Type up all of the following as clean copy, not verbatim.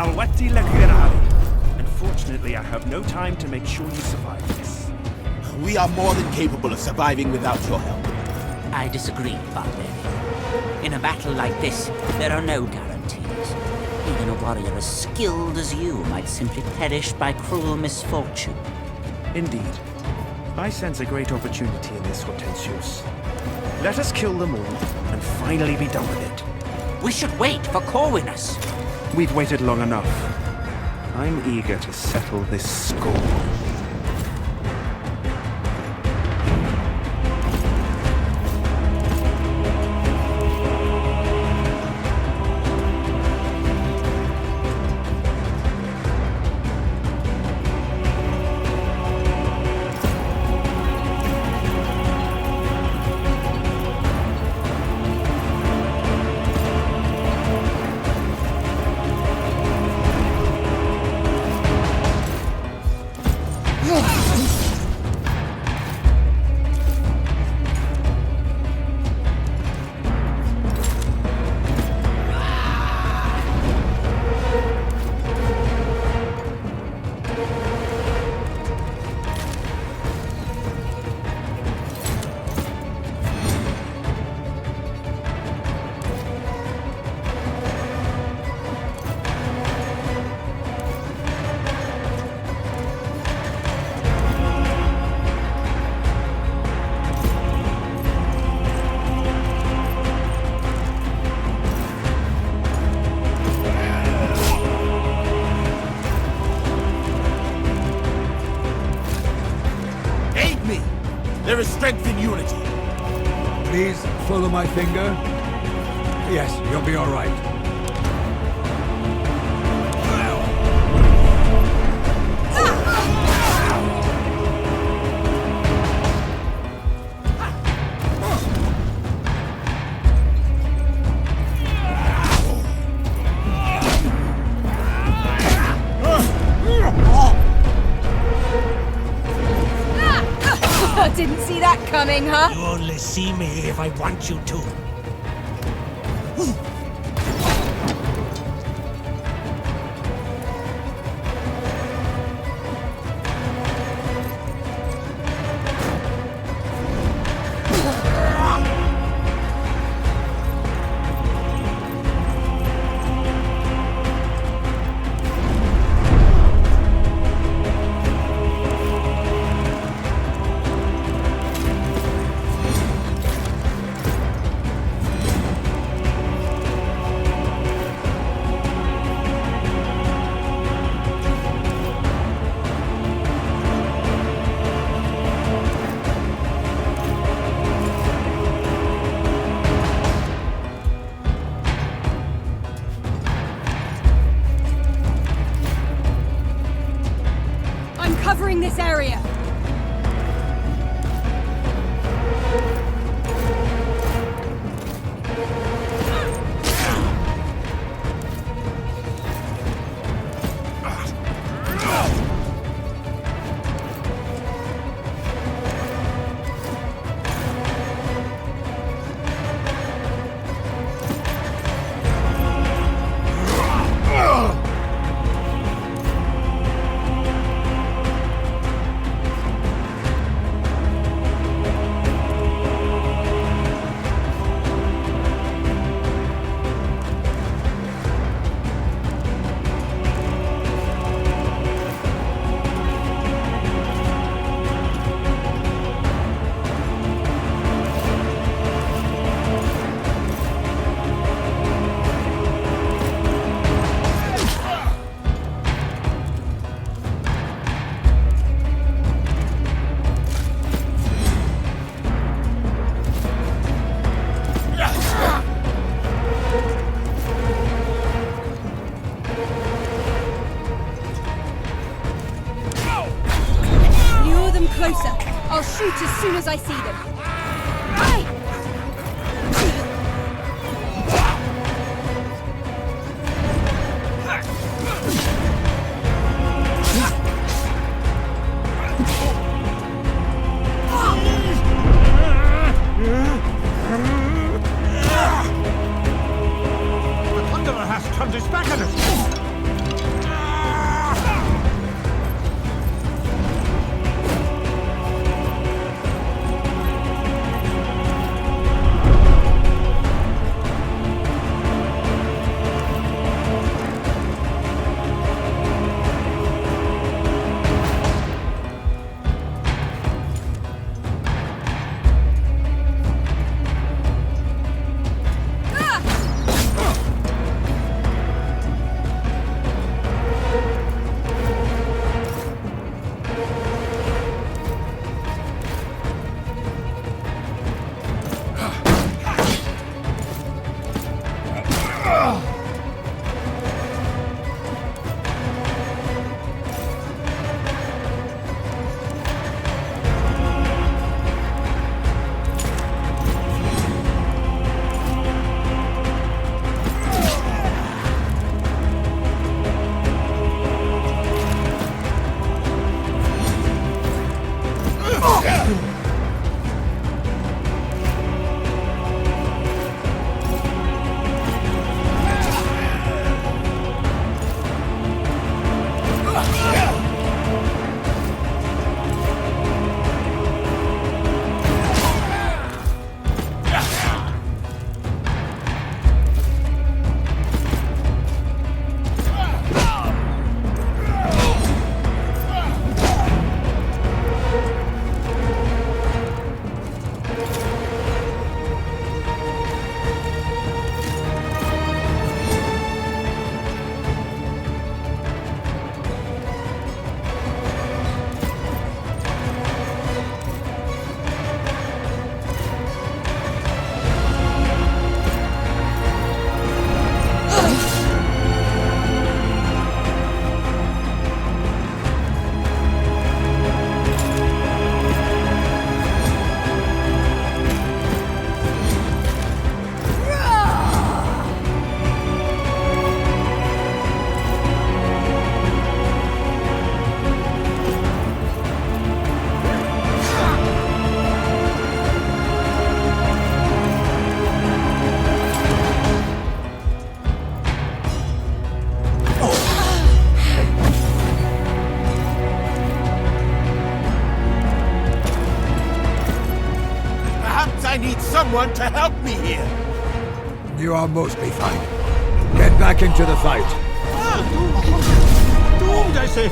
Extraordinarii. Unfortunately, I have no time to make sure you survive this. We are more than capable of surviving without your help. I disagree, Barbarian. In a battle like this, there are no guarantees. Even a warrior as skilled as you might simply perish by cruel misfortune. Indeed. I sense a great opportunity in this, Hortensius. Let us kill them all, and finally be done with it. We should wait for Corwinus. We've waited long enough. I'm eager to settle this score. There is strength in unity. Please follow my finger. Yes, you'll be all right. Didn't see that coming, huh? You only see me if I want you to. Covering this area. Closer. I'll shoot as soon as I see them. Hey! The Thunderer has turned his back on us! someone to help me here. You are mostly fine. Get back into the fight. Doomed, I say.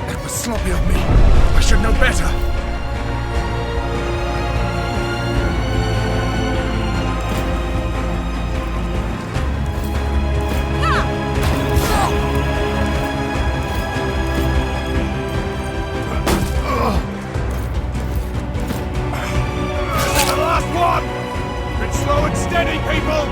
That was sloppy of me. I should know better. Slow and steady, people!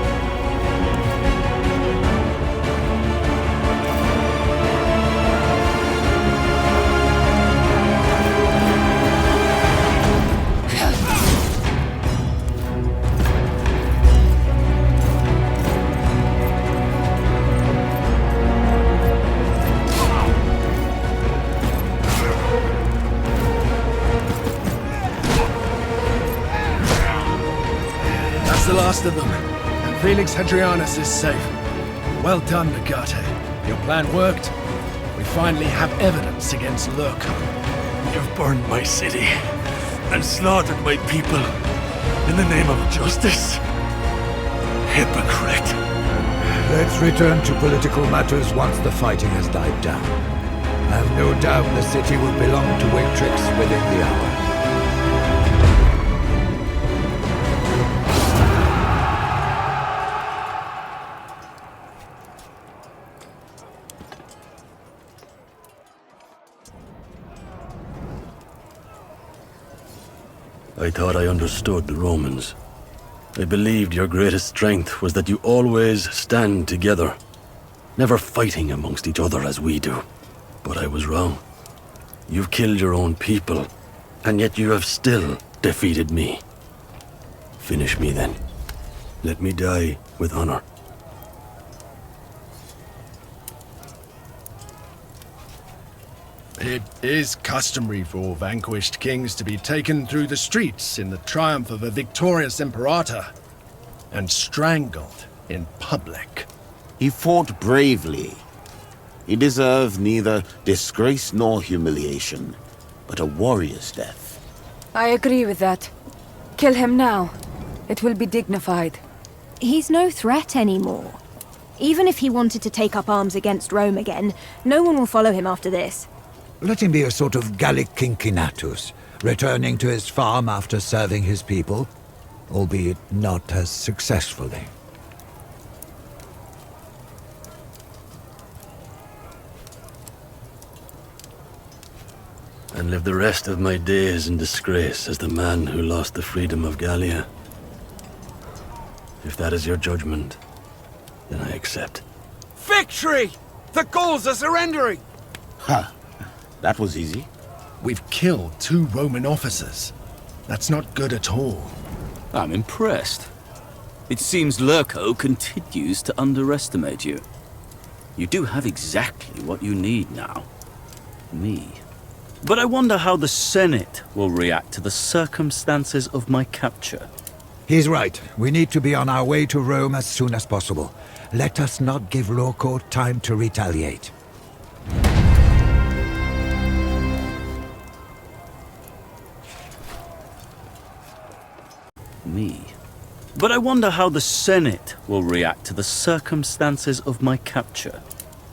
That's the last of them. And Felix Hadrianus is safe. Well done, Legata. Your plan worked. We finally have evidence against ᴛɪᴛᴇ. You've burned my city and slaughtered my people in the name of justice. Hypocrite. Let's return to political matters once the fighting has died down. I have no doubt the city will belong to Praetrix within the hour. I thought I understood the Romans. I believed your greatest strength was that you always stand together, never fighting amongst each other as we do. But I was wrong. You've killed your own people, and yet you have still defeated me. Finish me then. Let me die with honor. It is customary for vanquished kings to be taken through the streets in the triumph of a victorious imperator and strangled in public. He fought bravely. He deserved neither disgrace nor humiliation, but a warrior's death. I agree with that. Kill him now. It will be dignified. He's no threat anymore. Even if he wanted to take up arms against Rome again, no one will follow him after this. Let him be a sort of Gallic Cincinnatus, returning to his farm after serving his people, albeit not as successfully. And live the rest of my days in disgrace as the man who lost the freedom of Gallia. If that is your judgment, then I accept. Victory! The Gauls are surrendering! Ha! That was easy. We've killed 2 Roman officers. That's not good at all. I'm impressed. It seems ᴛɪᴛღᴇ continues to underestimate you. You do have exactly what you need now. Me. But I wonder how the Senate will react to the circumstances of my capture. He's right. We need to be on our way to Rome as soon as possible. Let us not give ᴛɪᴛღᴇ time to retaliate. Me. But I wonder how the Senate will react to the circumstances of my capture.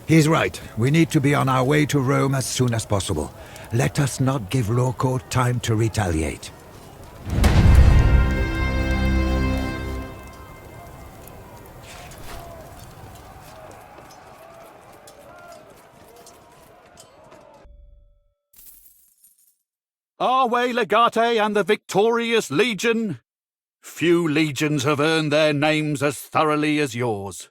He's right. We need to be on our way to Rome as soon as possible. Let us not give ᴛɪᴛღᴇ time to retaliate. Are we Legate and the victorious legion? Few legions have earned their names as thoroughly as yours.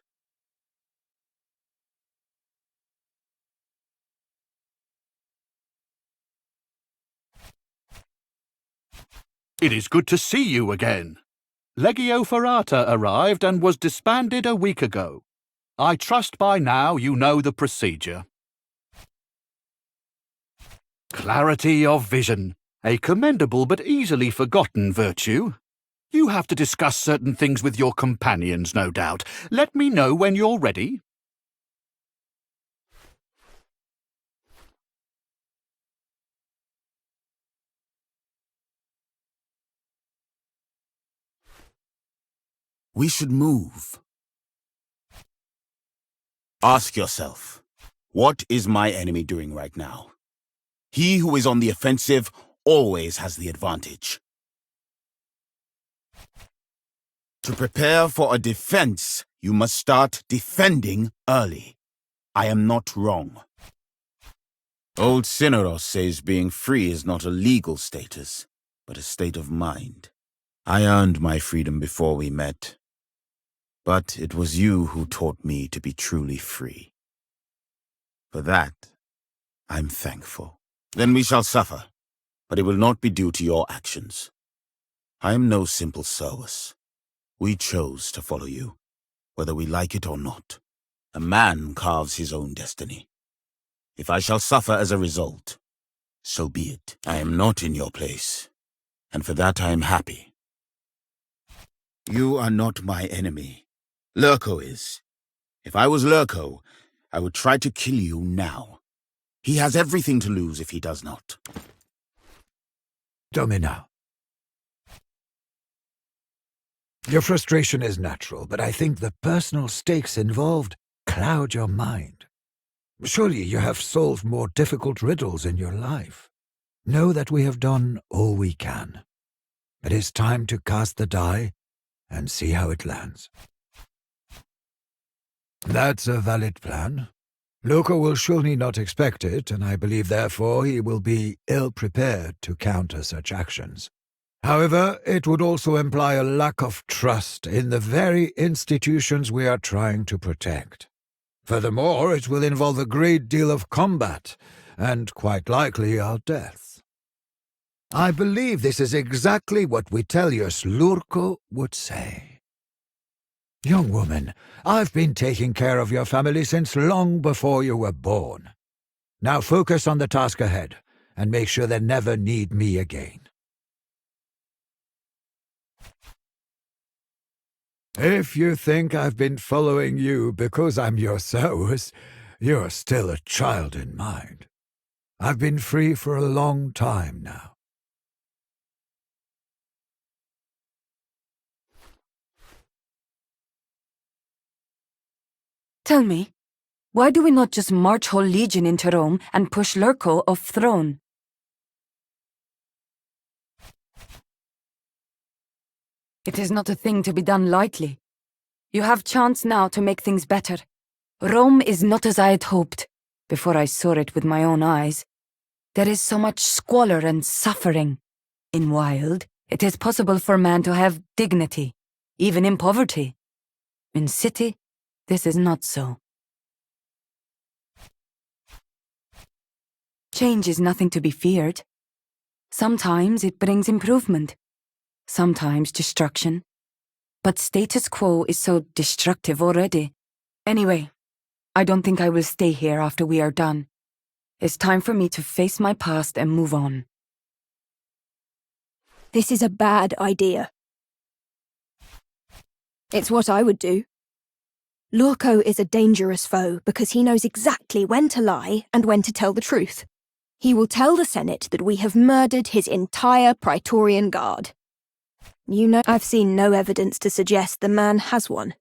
It is good to see you again. Legio Ferrata arrived and was disbanded a week ago. I trust by now you know the procedure. Clarity of vision, a commendable but easily forgotten virtue. You have to discuss certain things with your companions, no doubt. Let me know when you're ready. We should move. Ask yourself, what is my enemy doing right now? He who is on the offensive always has the advantage. To prepare for a defense, you must start defending early. I am not wrong. Old Cineros says being free is not a legal status, but a state of mind. I earned my freedom before we met. But it was you who taught me to be truly free. For that, I'm thankful. Then we shall suffer, but it will not be due to your actions. I am no simple Servus. We chose to follow you, whether we like it or not. A man carves his own destiny. If I shall suffer as a result, so be it. I am not in your place, and for that I am happy. You are not my enemy. ᴛɪᴛღᴇ is. If I was ᴛɪᴛღᴇ, I would try to kill you now. He has everything to lose if he does not. Domina. Your frustration is natural, but I think the personal stakes involved cloud your mind. Surely you have solved more difficult riddles in your life. Know that we have done all we can. It is time to cast the die and see how it lands. That's a valid plan. ᴛɪᴛღᴇ will surely not expect it, and I believe therefore he will be ill-prepared to counter such actions. However, it would also imply a lack of trust in the very institutions we are trying to protect. Furthermore, it will involve a great deal of combat, and quite likely our death. I believe this is exactly what Vitellius ᴛɪᴛღᴇ would say. Young woman, I've been taking care of your family since long before you were born. Now focus on the task ahead. and make sure they never need me again. If you think I've been following you because I'm your sowers, you're still a child in mind. I've been free for a long time now. Tell me, why do we not just march whole legion into Rome and push ᴛɪᴇ off throne? It is not a thing to be done lightly. You have chance now to make things better. Rome is not as I had hoped, before I saw it with my own eyes. There is so much squalor and suffering. In wild, it is possible for man to have dignity, even in poverty. In city, this is not so. Change is nothing to be feared. Sometimes it brings improvement, sometimes destruction. But status quo is so destructive already. Anyway, I don't think I will stay here after we are done. It's time for me to face my past and move on. This is a bad idea. It's what I would do. ᴛɪᴇ is a dangerous foe because he knows exactly when to lie and when to tell the truth. He will tell the Senate that we have murdered his entire Praetorian Guard. You know, I've seen no evidence to suggest the man has one.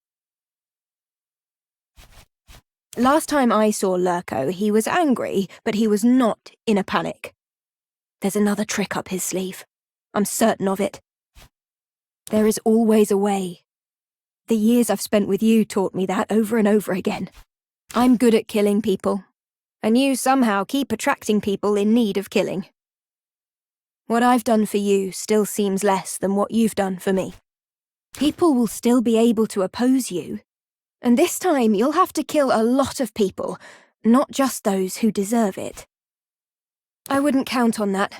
Last time I saw ᴛɪᴇ, he was angry, but he was not in a panic. There's another trick up his sleeve. I'm certain of it. There is always a way. The years I've spent with you taught me that over and over again. I'm good at killing people, and you somehow keep attracting people in need of killing. What I've done for you still seems less than what you've done for me. People will still be able to oppose you, and this time you'll have to kill a lot of people, not just those who deserve it. I wouldn't count on that.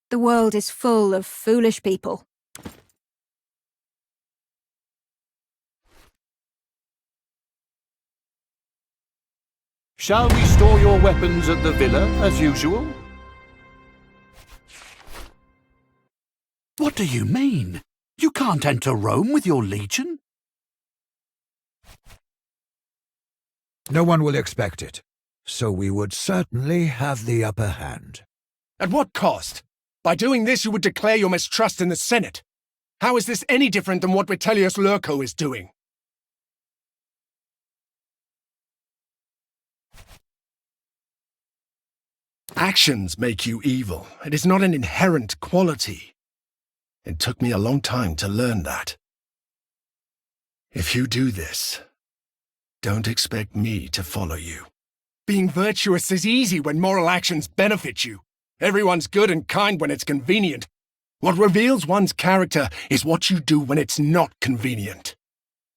The world is full of foolish people. Shall we store your weapons at the villa, as usual? What do you mean? You can't enter Rome with your legion? No one will expect it, so we would certainly have the upper hand. At what cost? By doing this, you would declare your mistrust in the Senate. How is this any different than what Vitellius ᴛɪᴇ is doing? Actions make you evil. It is not an inherent quality. It took me a long time to learn that. If you do this, don't expect me to follow you. Being virtuous is easy when moral actions benefit you. Everyone's good and kind when it's convenient. What reveals one's character is what you do when it's not convenient.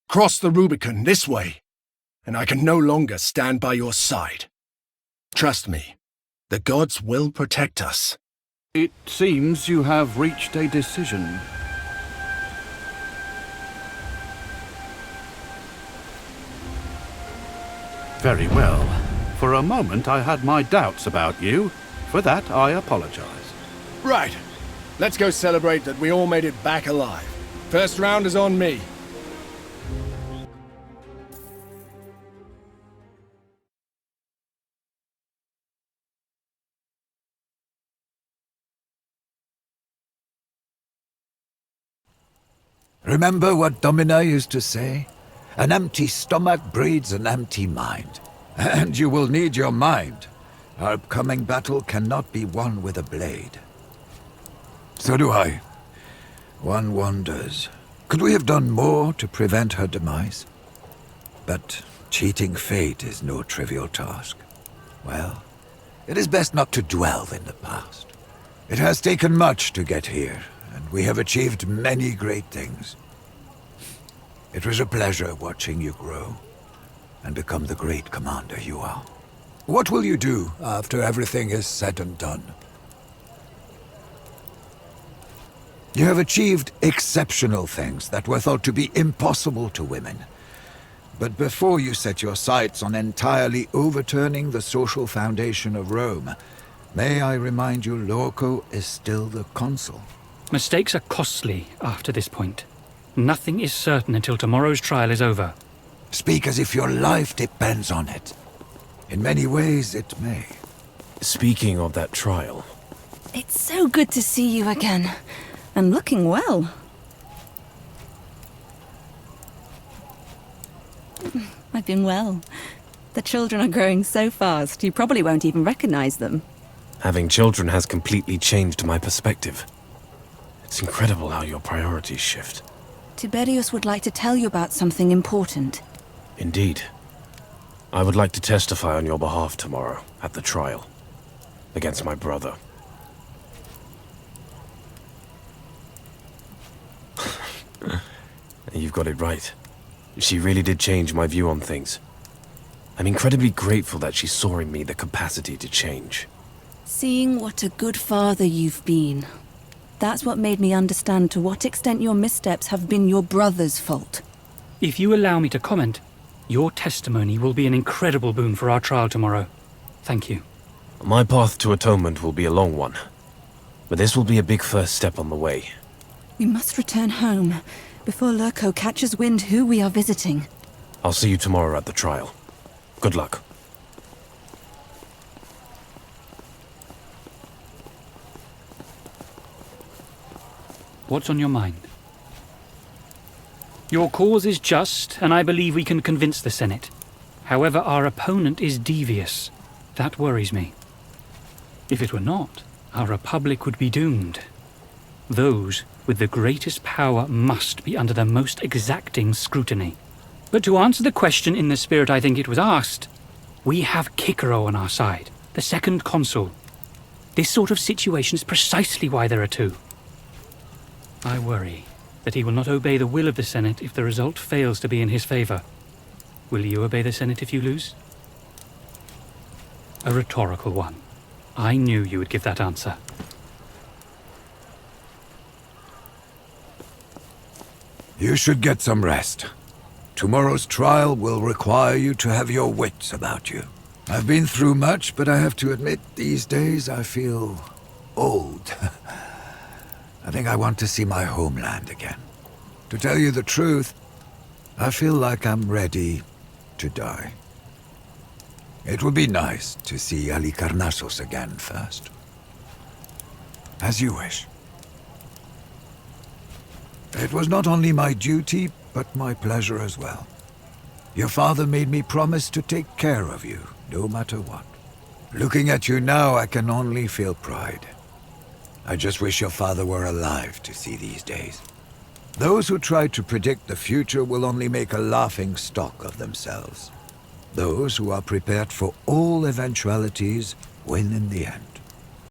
Cross the Rubicon this way, and I can no longer stand by your side. Trust me, the gods will protect us. It seems you have reached a decision. Very well. For a moment I had my doubts about you. For that I apologize. Right. Let's go celebrate that we all made it back alive. First round is on me. Remember what Domina used to say? An empty stomach breeds an empty mind. And you will need your mind. Our upcoming battle cannot be won with a blade. So do I. One wonders, could we have done more to prevent her demise? But cheating fate is no trivial task. Well, it is best not to dwell in the past. It has taken much to get here, and we have achieved many great things. It was a pleasure watching you grow and become the great commander you are. What will you do after everything is said and done? You have achieved exceptional things that were thought to be impossible to women. But before you set your sights on entirely overturning the social foundation of Rome, May I remind you, ᴛɪᴛღᴇ is still the consul. Mistakes are costly after this point. Nothing is certain until tomorrow's trial is over. Speak as if your life depends on it. In many ways, it may. Speaking of that trial... It's so good to see you again. And looking well. I've been well. The children are growing so fast, you probably won't even recognize them. Having children has completely changed my perspective. It's incredible how your priorities shift. Tiberius would like to tell you about something important. Indeed. I would like to testify on your behalf tomorrow, at the trial. Against my brother. You've got it right. She really did change my view on things. I'm incredibly grateful that she saw in me the capacity to change. Seeing what a good father you've been. That's what made me understand to what extent your missteps have been your brother's fault. If you allow me to comment, your testimony will be an incredible boon for our trial tomorrow. Thank you. My path to atonement will be a long one. But this will be a big first step on the way. We must return home before ᴛɪᴛღᴇ catches wind who we are visiting. I'll see you tomorrow at the trial. Good luck. What's on your mind? Your cause is just, and I believe we can convince the Senate. However, our opponent is devious. That worries me. If it were not, our republic would be doomed. Those with the greatest power must be under the most exacting scrutiny. But to answer the question in the spirit I think it was asked, we have Cicero on our side, the second consul. This sort of situation is precisely why there are two. I worry that he will not obey the will of the Senate if the result fails to be in his favor. Will you obey the Senate if you lose? A rhetorical one. I knew you would give that answer. You should get some rest. Tomorrow's trial will require you to have your wits about you. I've been through much, but I have to admit, these days I feel old. I think I want to see my homeland again. To tell you the truth, I feel like I'm ready to die. It would be nice to see Halicarnassos again first. As you wish. It was not only my duty, but my pleasure as well. Your father made me promise to take care of you, no matter what. Looking at you now, I can only feel pride. I just wish your father were alive to see these days. Those who try to predict the future will only make a laughing stock of themselves. Those who are prepared for all eventualities win in the end.